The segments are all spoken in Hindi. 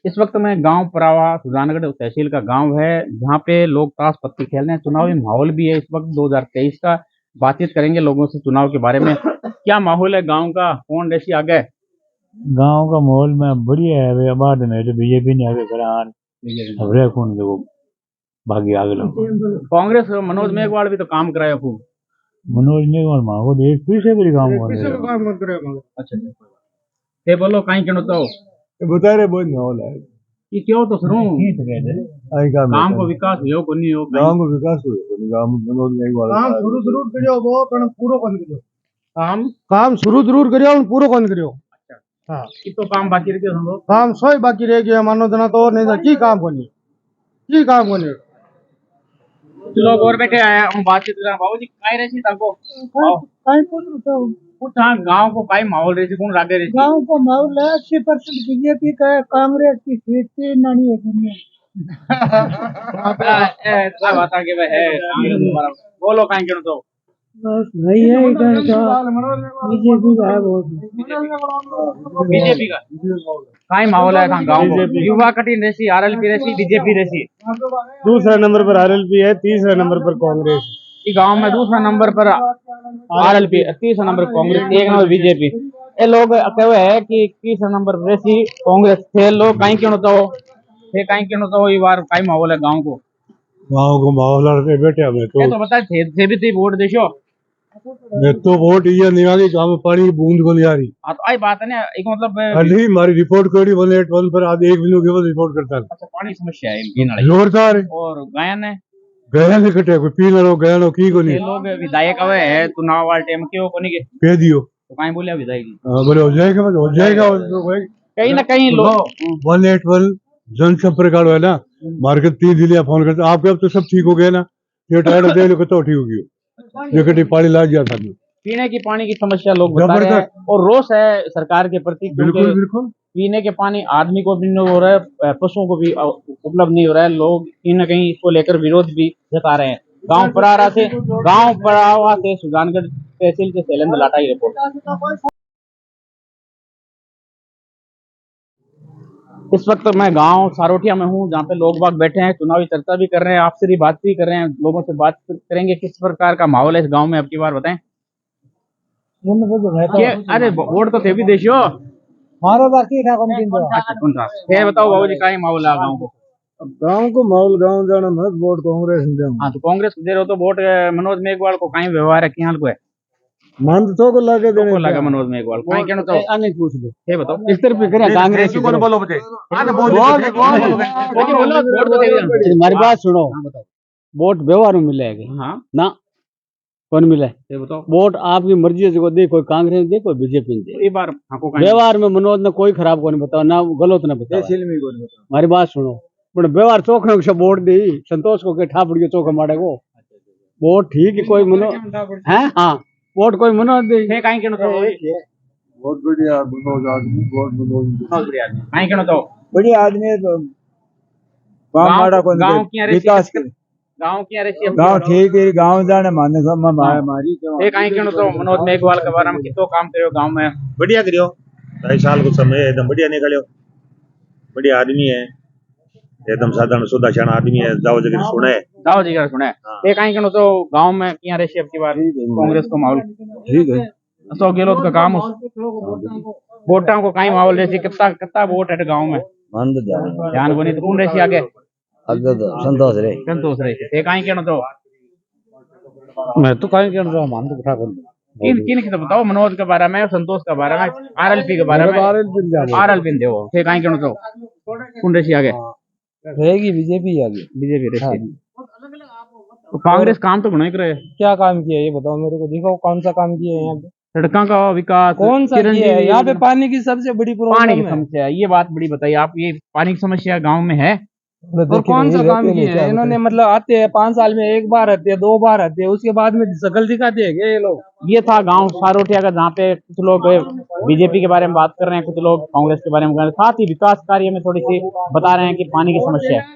इस वक्त मैं गांव परावा सुजानगढ़ तहसील का गांव है, जहां पे लोग ताश पत्ती खेल रहे हैं। चुनावी माहौल भी है इस वक्त 2023 का। बातचीत करेंगे लोगों से चुनाव के बारे में। क्या माहौल है गांव का? कौन रेसी आगे? गांव का माहौल में बढ़िया है। वे बाद में जो बीजेपी ने आगे करान हवरे कौन देखो भागी आगे लोग कांग्रेस मनोज मेघवाल भी तो काम कराया खूब। मनोज ने और मांगो तो एक पीछे भी काम कर रहे हैं। अच्छा ते बोलो कहीं क्यों तो बता रहे बहुत माहौल है कि क्यों तो सुनो आई गांव को विकास हो को नहीं हो गांव को विकास हुए गांव में मनोज ने एक बार काम शुरू जरूर करियो वो पण पूरो कोन करियो। काम शुरू जरूर करियो पण पूरो कोन करियो। हाँ कि तो काम बाकी रह गया। काम सोई बाकी रह गया मानो जना तो और नहीं था की काम कोनी लोग और बैठे आए हम बातचीत कर बाबूजी काई रहसी ताको काई पूछ तो कुछ हाँ गांव को काई माहौल रहसी कौन रागे रहसी? गांव को माहौल है 80% बीजेपी का है, कांग्रेस की सीट थी नानी है दुनिया। ऐसा बात है कि वह है कांग्रेस हमारा बोलो काई क्यों तो बस नहीं है इधर का बीजेपी का है बहुत बीजेपी का काई माहौल है था गांव को युवा कठिन रहसी आरएलपी रहसी बीजेपी रहसी। दूसरा नंबर पर आरएलपी है, तीसरा नंबर पर कांग्रेस। गांव में दूसरा नंबर पर आरएलपी, तीसरा नंबर कांग्रेस, एक नंबर बीजेपी। ये लोग कहे है कि तीसरा नंबर पर रहसी कांग्रेस थे लोग काई क्यों तो ये काई क्यों तो ये बार काई माहौल है गांव को माहौल बैठे हमें तो बता थे भी थे वोट देशो मैं तो वोट ये नहीं आ रही गाँव में पानी की बूंद को नहीं आ रही। हाँ तो आई बात है ना एक मतलब अली हमारी रिपोर्ट करी 181 पर आज 1 मिनट के बाद रिपोर्ट करता है। अच्छा पानी की समस्या है इनकी नाले जोरदार है और गायन है गया नहीं कटे कोई पी लो गया नो की को ये नहीं लोग विधायक हुए है चुनाव वाले टाइम क्यों को नहीं कह दियो तो कहीं बोलिया विधायक बोले हो जाएगा हो जाएगा कहीं ना कहीं लोग 181 जनसंपर्क कार्ड है ना मार्केट 3 दिन फोन करते आपके अब तो सब ठीक हो गया ना ये टायर दे लो तो ठीक हो गई ये कटी पानी ला गया था पीने की पानी की समस्या लोग बता रहे हैं और रोष है सरकार के प्रति बिल्कुल बिल्कुल पीने के पानी आदमी को भी नहीं हो रहा है पशुओं को भी उपलब्ध नहीं हो रहा है। लोग कहीं ना कहीं इसको लेकर विरोध भी जता रहे हैं। गांव परावा से सुजानगढ़ तहसील के शैलेंद्र लाटा की रिपोर्ट। इस वक्त मैं गांव सारोठिया में हूं जहां पे लोग बाग बैठे हैं, चुनावी चर्चा भी कर रहे हैं, आपसे भी बात भी कर रहे हैं, लोगों से बात करेंगे किस प्रकार का माहौल है इस गांव में। अब की बार बताएं अरे वोट तो थे भी देशो मारो बाकी था कौन दिन अच्छा कौन था फिर बताओ बाबूजी का माहौल है गांव को माहौल गांव जाना मत वोट कांग्रेस दे। हाँ तो कांग्रेस को दे रहे हो तो वोट मनोज मेघवाल को कहीं व्यवहार है क्या को है मन तो को लगे देने को लगा मनोज मेघवाल कहीं कहना तो आने पूछ लो ये बताओ इस तरफ करे कांग्रेस की तरफ बोलो बच्चे हमारी बात सुनो वोट व्यवहार में मिलेगा हाँ ना कौन मिले ये बताओ वोट आपकी मर्जी से दे कोई कांग्रेस दे कोई बीजेपी दे ये बार व्यवहार में मनोज ने कोई खराब को नहीं बताओ ना गलत ना बताओ हमारी बात सुनो पर व्यवहार चोखने को वोट दी संतोष को के ठापड़ के चौका मारे को वोट ठीक है कोई मनोज है हाँ वोट कोई मनोज दे कहीं कहना तो बहुत बढ़िया मनोज आदमी बहुत मनोज कहीं कहना तो बढ़िया आदमी गांव की विकास गांव की रेसी गांव ठीक है गांव जाने माने हमारी एक कहीं कहना तो मनोज मेघवाल के बारे में कितो काम करियो गांव में बढ़िया करियो 2.5 साल को समय एकदम बढ़िया निकलियो बढ़िया आदमी है एकदम साधारण सुधा शाना आदमी है जाओ जगह सुने ये कहीं कहना तो गांव में क्या रेसी अब की बार कांग्रेस को माहौल ठीक है अशोक गहलोत का काम वोटा को कहीं माहौल रेसी कितना वोट है गांव में ध्यान को नहीं तो कौन रेसी आगे संतोष रहे ये कहीं कहना तो मैं तो कहीं कहना रहा मान तो उठा कर किन की तो बताओ मनोज के बारे में संतोष के बारे में आरएलपी के बारे में आरएलपी दे वो ये कहीं कहना तो कौन रेसी आगे रहेगी बीजेपी आगे बीजेपी रेसी तो कांग्रेस काम तो नहीं करे क्या काम किया ये बताओ मेरे को दिखाओ कौन सा काम किया है यहाँ पे सड़कों का विकास कौन सा किया है यहाँ पे पानी की सबसे बड़ी पानी की प्रॉब्लम है समस्या है ये बात बड़ी बताइए आप ये पानी की समस्या गांव में है और कौन सा काम किया है इन्होंने मतलब आते हैं 5 साल में एक बार आते हैं 2 बार आते हैं उसके बाद में शकल दिखाते हैं ये लोग। ये था गांव सारोठिया का जहाँ पे कुछ लोग बीजेपी के बारे में बात कर रहे हैं, कुछ लोग कांग्रेस के बारे में कर रहे हैं, साथ ही विकास कार्य में थोड़ी सी बता रहे हैं कि पानी की समस्या है।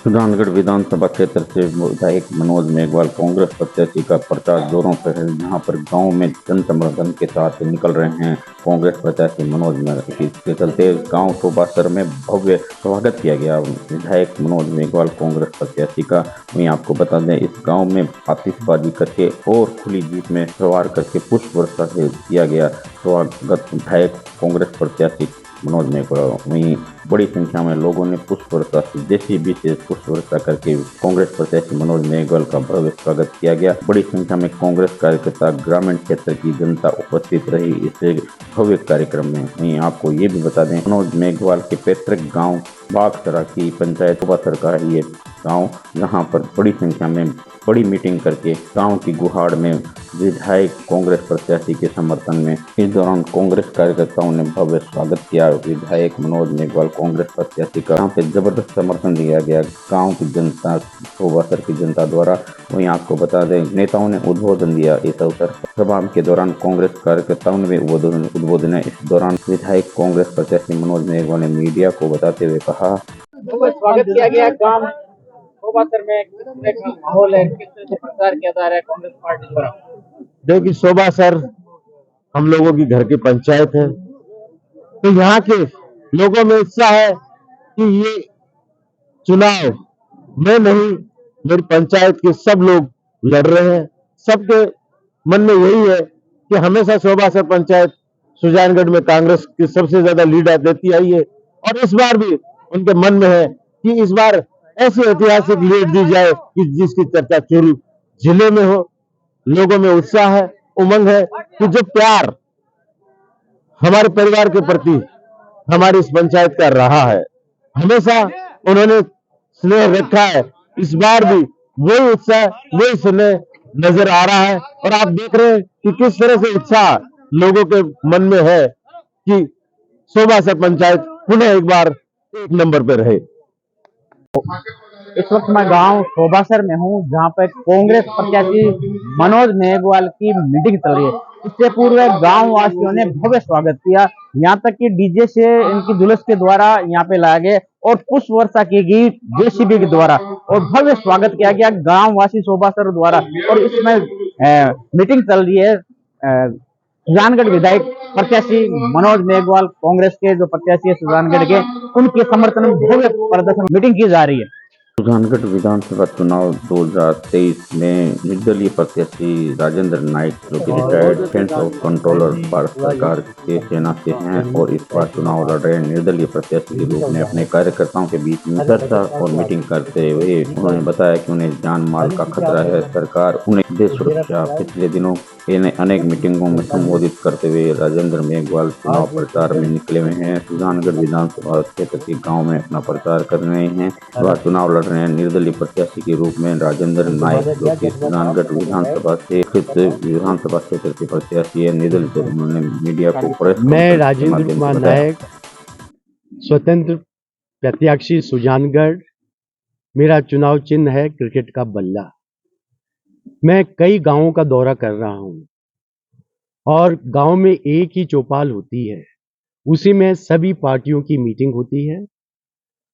सुजानगढ़ विधानसभा क्षेत्र से विधायक मनोज मेघवाल कांग्रेस प्रत्याशी का प्रचार जोरों पर है, जहां पर गांव में जन समर्थन के साथ निकल रहे हैं कांग्रेस प्रत्याशी मनोज मेघवाल। इसके चलते गांव शोभासर में भव्य स्वागत किया गया विधायक मनोज मेघवाल कांग्रेस प्रत्याशी का। वहीं आपको बता दें, इस गाँव में आतिशबाजी करके और खुली जीप में सवार करके पुष्प वर्षा से किया गया स्वागत विधायक कांग्रेस प्रत्याशी मनोज मेघवाल। वहीं बड़ी संख्या में लोगों ने पुष्प वर्षा से जेसीबी से पुष्प वर्षा करके कांग्रेस प्रत्याशी मनोज मेघवाल का भव्य स्वागत किया गया। बड़ी संख्या में कांग्रेस कार्यकर्ता, ग्रामीण क्षेत्र की जनता उपस्थित रही इस भव्य कार्यक्रम में। वहीं आपको ये भी बता दें, मनोज मेघवाल के पैतृक गाँव बागसरा की पंचायत शोभासर का है ये गाँव, जहाँ पर बड़ी संख्या में बड़ी मीटिंग करके गांव की गुहाड़ में विधायक कांग्रेस प्रत्याशी के समर्थन में इस दौरान कांग्रेस कार्यकर्ताओं ने भव्य स्वागत किया विधायक मनोज मेघवाल कांग्रेस प्रत्याशी का। यहाँ पे जबरदस्त समर्थन दिया गया गांव की जनता, शोभासर की जनता द्वारा। वहीं आपको बता दें, नेताओं ने उद्बोधन दिया इस अवसर सभा के दौरान। कांग्रेस कार्यकर्ताओं ने भी उद्बोधन है। इस दौरान विधायक कांग्रेस प्रत्याशी मनोज मेघवाल ने मीडिया को बताते हुए कहा, स्वागत किया गया गांव शोभासर में, किस तरह का माहौल है, किस तरह से प्रचार किया जा रहा है कांग्रेस पार्टी द्वारा? देखिए, शोभासर हम लोगों की घर की पंचायत है, तो यहाँ के लोगों में उत्साह है कि ये चुनाव मैं नहीं, मेरी पंचायत के सब लोग लड़ रहे हैं। सबके मन में यही है कि हमेशा शोभासर पंचायत सुजानगढ़ में कांग्रेस की सबसे ज्यादा लीड देती आई है, और इस बार भी उनके मन में है कि इस बार ऐसी ऐतिहासिक लीड दी जाए कि जिसकी चर्चा चूरू जिले में हो। लोगों में उत्साह है, उमंग है कि जो प्यार हमारे परिवार के प्रति हमारी इस पंचायत का रहा है, हमेशा उन्होंने स्नेह रखा है, इस बार भी वही उत्साह, वही स्नेह नजर आ रहा है। और आप देख रहे हैं कि किस तरह से उत्साह लोगों के मन में है कि शोभासर पंचायत पुनः एक बार एक नंबर पे रहे। इस वक्त मैं गांव शोभासर में हूं, जहां पर कांग्रेस प्रत्याशी मनोज मेघवाल की मीटिंग चल रही है। इससे पूर्व गांव वासियों ने भव्य स्वागत किया, यहां तक कि डीजे से इनकी जुलूस के द्वारा यहां पे लाया गया और पुष्प वर्षा की गई जेसीबी के द्वारा, और भव्य स्वागत किया गया गांव वासी शोभासर द्वारा। और इसमें मीटिंग चल रही है सुजानगढ़ विधायक प्रत्याशी मनोज मेघवाल कांग्रेस के जो प्रत्याशी है सुजानगढ़ के, उनके समर्थन में भव्य प्रदर्शन मीटिंग की जा रही है। सुजानगढ़ विधानसभा चुनाव 2023 में निर्दलीय प्रत्याशी राजेंद्र नाइक, जो कि retired defence of controller Bharat सरकार के सेना से हैं और इस बार चुनाव लड़ रहे निर्दलीय प्रत्याशी के रूप में अपने कार्यकर्ताओं के बीच में चर्चा और मीटिंग करते हुए उन्होंने बताया कि उन्हें जान माल का खतरा है, सरकार उन्हें दे सुरक्षा। पिछले दिनों इन्हें अनेक मीटिंगों में संबोधित करते हुए राजेंद्र मेघवाल चुनाव प्रचार में निकले हुए हैं। सुजानगढ़ विधानसभा क्षेत्र के गाँव में अपना प्रचार कर रहे हैं। चुनाव लड़ रहे हैं निर्दलीय प्रत्याशी के रूप में राजेंद्र नाइक, जो कि सुजानगढ़ विधानसभा क्षेत्र के प्रत्याशी है निर्दलीय से। उन्होंने मीडिया को प्रेस मैं राजेंद्र कुमार नायक, स्वतंत्र प्रत्याशी सुजानगढ़। मेरा चुनाव चिन्ह है क्रिकेट का बल्ला। मैं कई गांवों का दौरा कर रहा हूं और गांव में एक ही चौपाल होती है, उसी में सभी पार्टियों की मीटिंग होती है।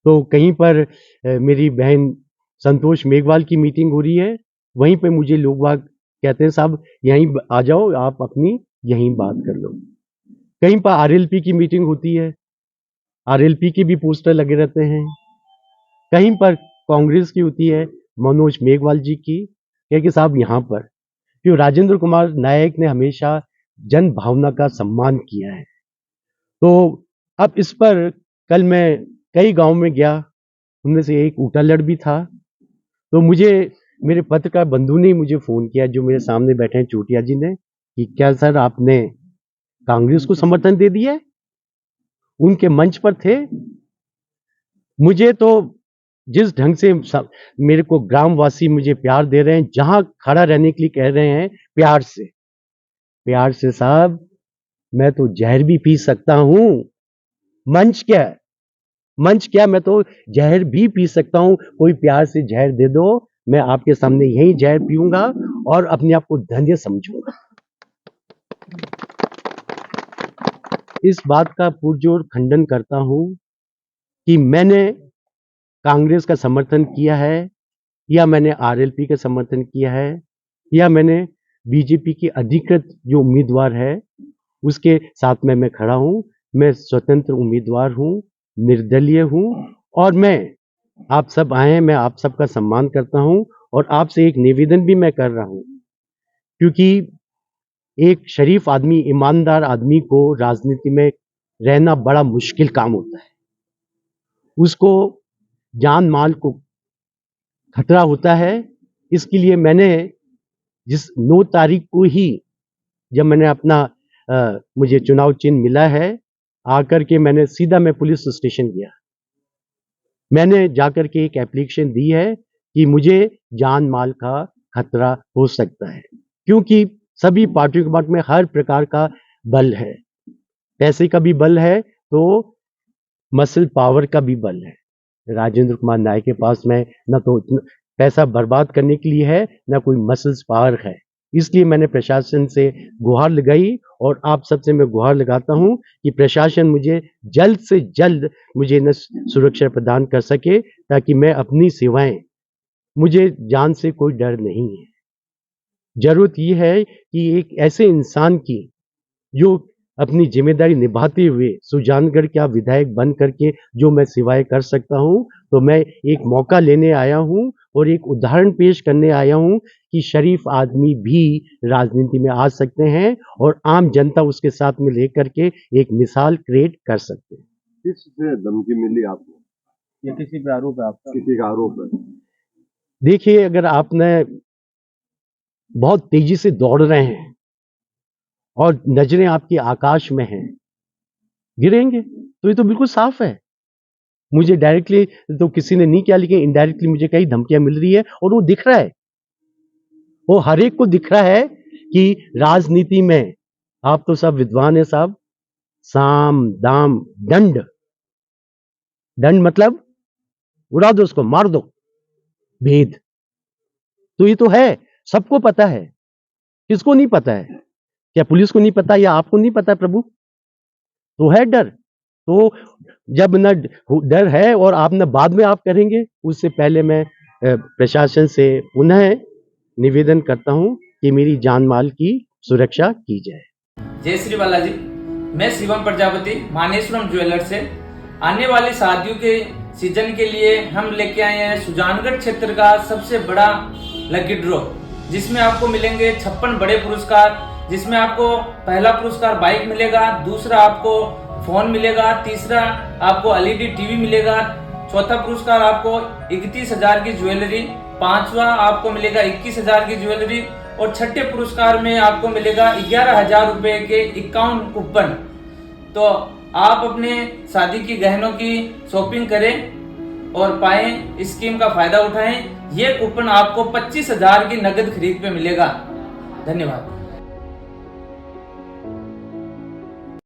तो कहीं पर मेरी बहन संतोष मेघवाल की मीटिंग हो रही है, वहीं पे मुझे लोग बाग कहते हैं साहब यहीं आ जाओ, आप अपनी यहीं बात कर लो। कहीं पर आरएलपी की मीटिंग होती है, आरएलपी के भी पोस्टर लगे रहते हैं। कहीं पर कांग्रेस की होती है, मनोज मेघवाल जी की, कि साहब यहाँ पर, क्यों राजेंद्र कुमार नायक ने हमेशा जन भावना का सम्मान किया है। तो अब इस पर कल मैं कई गांव में गया, उनमें से एक ऊटालड़ भी था। तो मुझे मेरे पत्रकार बंधु ने मुझे फोन किया, जो मेरे सामने बैठे हैं चोटिया जी ने, कि क्या सर आपने कांग्रेस को समर्थन दे दिया है? उनके मंच पर थे। मुझे तो जिस ढंग से मेरे को ग्रामवासी मुझे प्यार दे रहे हैं, जहां खड़ा रहने के लिए कह रहे हैं प्यार से साहब मैं तो जहर भी पी सकता हूं। मंच क्या, मैं तो जहर भी पी सकता हूं। कोई प्यार से जहर दे दो, मैं आपके सामने यही जहर पीऊंगा और अपने आप को धन्य समझूंगा। इस बात का पुरजोर खंडन करता हूं कि मैंने कांग्रेस का समर्थन किया है, या मैंने आरएलपी का समर्थन किया है, या मैंने बीजेपी की अधिकृत जो उम्मीदवार है उसके साथ में मैं खड़ा हूं। मैं स्वतंत्र उम्मीदवार हूं, निर्दलीय हूं, और मैं आप सब आए हैं, मैं आप सबका सम्मान करता हूं, और आपसे एक निवेदन भी मैं कर रहा हूं, क्योंकि एक शरीफ आदमी, ईमानदार आदमी को राजनीति में रहना बड़ा मुश्किल काम होता है। उसको जान माल को खतरा होता है। इसके लिए मैंने जिस 9 तारीख को ही, जब मैंने अपना मुझे चुनाव चिन्ह मिला है, आकर के मैंने सीधा मैं पुलिस स्टेशन गया। मैंने जाकर के एक एप्लीकेशन दी है कि मुझे जान माल का खतरा हो सकता है, क्योंकि सभी पार्टियों के पास में हर प्रकार का बल है। पैसे का भी बल है, तो मसल पावर का भी बल है। राजेंद्र कुमार नायक के पास में न तो पैसा बर्बाद करने के लिए है, न कोई मसल्स पावर है। इसलिए मैंने प्रशासन से गुहार लगाई, और आप सबसे मैं गुहार लगाता हूं कि प्रशासन मुझे जल्द से जल्द मुझे न सुरक्षा प्रदान कर सके, ताकि मैं अपनी सेवाएं, मुझे जान से कोई डर नहीं है। जरूरत यह है कि एक ऐसे इंसान की जो अपनी जिम्मेदारी निभाते हुए सुजानगढ़ का विधायक बन करके जो मैं सेवाएं कर सकता हूं, तो मैं एक मौका लेने आया हूं और एक उदाहरण पेश करने आया हूं कि शरीफ आदमी भी राजनीति में आ सकते हैं, और आम जनता उसके साथ में लेकर के एक मिसाल क्रिएट कर सकते हैं। किससे धमकी मिली आपको? ये किसी पे आरोप है आपका? किसी का आरोप है? देखिए, अगर आपने बहुत तेजी से दौड़ रहे हैं और नजरें आपकी आकाश में हैं, गिरेंगे, तो ये तो बिल्कुल साफ है। मुझे डायरेक्टली तो किसी ने नहीं किया, लेकिन इनडायरेक्टली मुझे कई धमकियां मिल रही है, और वो दिख रहा है, वो हर एक को दिख रहा है कि राजनीति में आप तो सब विद्वान है साहब, साम दाम दंड, दंड मतलब उड़ा दो उसको, मार दो, भेद, तो ये तो है, सबको पता है। किसको नहीं पता है? क्या पुलिस को नहीं पता, या आपको नहीं पता प्रभु? तो है डर। तो जब न डर है और आप न बाद में आप करेंगे, उससे पहले मैं प्रशासन से पुनः निवेदन करता हूं कि मेरी जान माल की सुरक्षा की जाए। जय श्री बालाजी। मैं शिवम प्रजापति मानेश्वरम ज्वेलर्स से आने वाली शादियों के सीजन के लिए हम लेके आए हैं सुजानगढ़ क्षेत्र का सबसे बड़ा लकी ड्रॉ, जिसमें आपको मिलेंगे 56 बड़े पुरस्कार, जिसमें आपको पहला पुरस्कार बाइक मिलेगा, दूसरा आपको फोन मिलेगा, तीसरा आपको एलईडी टीवी मिलेगा, चौथा पुरस्कार आपको 31,000 की ज्वेलरी, पांचवा आपको मिलेगा 21,000 की ज्वेलरी, और छठे पुरस्कार में आपको मिलेगा 11,000 रुपए के 51 कूपन। तो आप अपने शादी की गहनों की शॉपिंग करें और पाएं, इस स्कीम का फायदा उठाएं। ये कूपन आपको 25,000 की नगद खरीद पे मिलेगा। धन्यवाद।